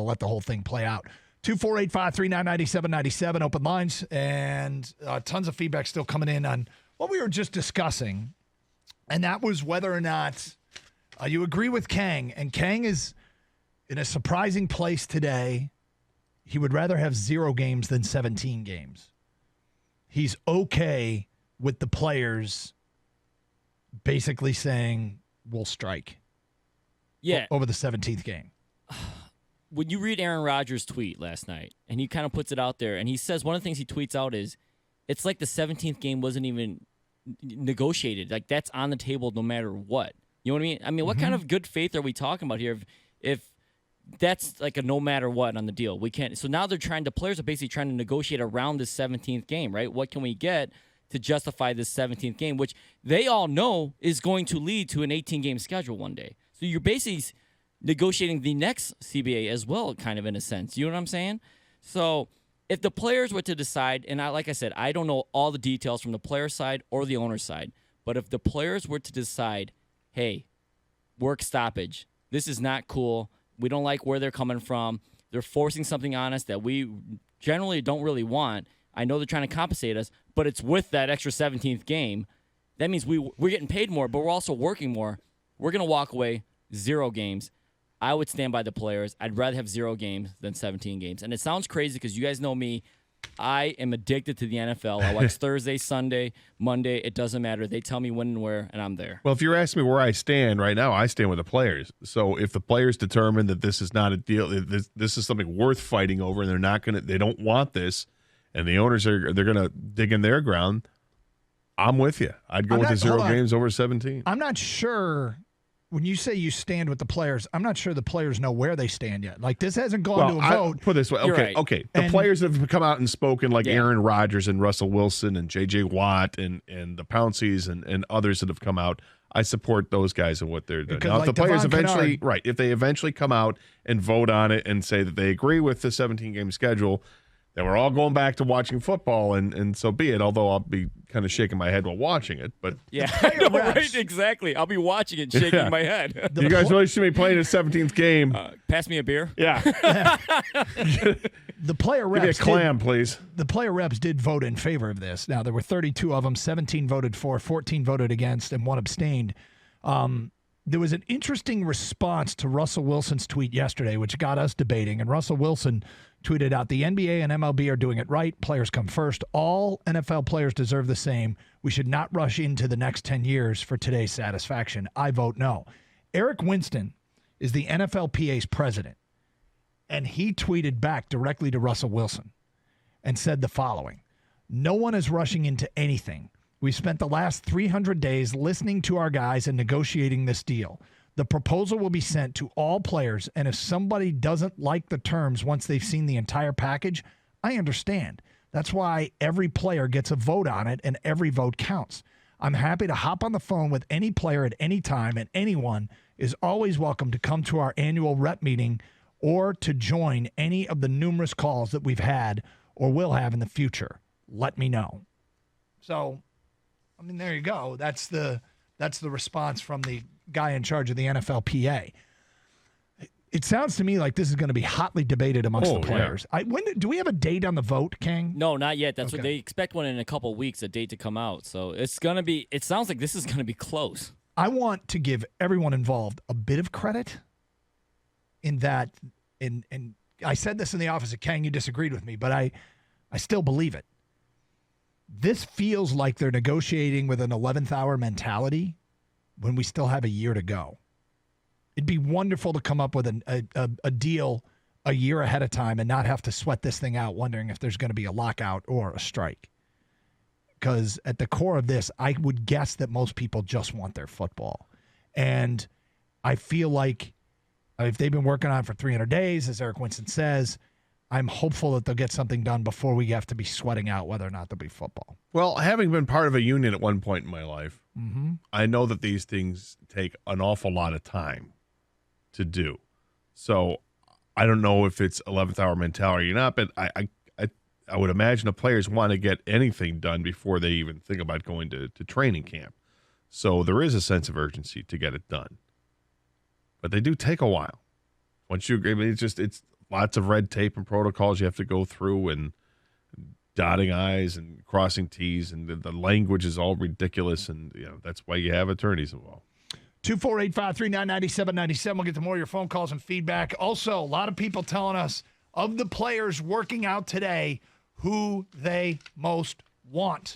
to let the whole thing play out. 248-539-9797, open lines, and tons of feedback still coming in on what we were just discussing, and that was whether or not you agree with Khang. And Khang is in a surprising place today. He would rather have 0 games than 17 games. He's okay with the players basically saying, we'll strike over the 17th game. When you read Aaron Rodgers' tweet last night, and he kind of puts it out there, and he says one of the things he tweets out is, it's like the 17th game wasn't even negotiated. Like, that's on the table no matter what. You know what I mean? I mean, what kind of good faith are we talking about here if that's like a no matter what on the deal? We can't. So now the players are basically trying to negotiate around this 17th game, right? What can we get to justify this 17th game, which they all know is going to lead to an 18-game schedule one day. So you're basically negotiating the next CBA as well, kind of in a sense. You know what I'm saying? So if the players were to decide, and like I said, I don't know all the details from the player side or the owner side, but if the players were to decide, hey, work stoppage, this is not cool, we don't like where they're coming from, they're forcing something on us that we generally don't really want, I know they're trying to compensate us, but it's with that extra 17th game, that means we're getting paid more, but we're also working more. We're going to walk away 0 games. I would stand by the players. I'd rather have 0 games than 17 games. And it sounds crazy because you guys know me. I am addicted to the NFL. I watch Thursday, Sunday, Monday. It doesn't matter. They tell me when and where, and I'm there. Well, if you're asking me where I stand right now, I stand with the players. So if the players determine that this is not a deal, this is something worth fighting over, and they don't want this, and the owners they're going to dig in their ground, I'm with you. I'd go with the 0 games over 17. I'm not sure. When you say you stand with the players, I'm not sure the players know where they stand yet. Like, this hasn't gone to a vote. Put it this way. Okay. The players that have come out and spoken, like Aaron Rodgers and Russell Wilson and J.J. Watt and the Pounceys and others that have come out, I support those guys and what they're doing. Now, if the players eventually, if they eventually come out and vote on it and say that they agree with the 17-game schedule, then we're all going back to watching football, and so be it, although I'll be kind of shaking my head while watching it. But yeah, I know, right? Exactly. I'll be watching it shaking my head. You guys really should be playing the 17th game. Pass me a beer. Yeah. The player reps. Give me a clam, please. The player reps did vote in favor of this. Now, there were 32 of them. 17 voted for, 14 voted against, and 1 abstained. There was an interesting response to Russell Wilson's tweet yesterday, which got us debating. And Russell Wilson tweeted out, the NBA and MLB are doing it right. Players come first. All NFL players deserve the same. We should not rush into the next 10 years for today's satisfaction. I vote no. Eric Winston is the NFLPA's president, and he tweeted back directly to Russell Wilson and said the following: no one is rushing into anything. We spent the last 300 days listening to our guys and negotiating this deal. The proposal will be sent to all players, and if somebody doesn't like the terms once they've seen the entire package, I understand. That's why every player gets a vote on it, and every vote counts. I'm happy to hop on the phone with any player at any time, and anyone is always welcome to come to our annual rep meeting or to join any of the numerous calls that we've had or will have in the future. Let me know. So, I mean, there you go. That's the response from the guy in charge of the NFLPA. It sounds to me like this is going to be hotly debated amongst the players. Yeah. Do we have a date on the vote, Khang? No, not yet. That's what they expect one in a couple of weeks, a date to come out. So it's going to be, it sounds like this is going to be close. I want to give everyone involved a bit of credit in that, and I said this in the office at Khang, you disagreed with me, but I still believe it. This feels like they're negotiating with an 11th hour mentality when we still have a year to go. It'd be wonderful to come up with a deal a year ahead of time and not have to sweat this thing out wondering if there's going to be a lockout or a strike. Because at the core of this, I would guess that most people just want their football. And I feel like if they've been working on it for 300 days, as Eric Winston says, I'm hopeful that they'll get something done before we have to be sweating out whether or not there'll be football. Well, having been part of a union at one point in my life, I know that these things take an awful lot of time to do. So I don't know if it's 11th hour mentality or not, but I would imagine the players want to get anything done before they even think about going to training camp. So there is a sense of urgency to get it done. But they do take a while. Once you agree, it's lots of red tape and protocols you have to go through, and dotting I's and crossing T's, and the language is all ridiculous, and that's why you have attorneys involved. 248-539-9797. We'll get to more of your phone calls and feedback. Also, a lot of people telling us of the players working out today who they most want.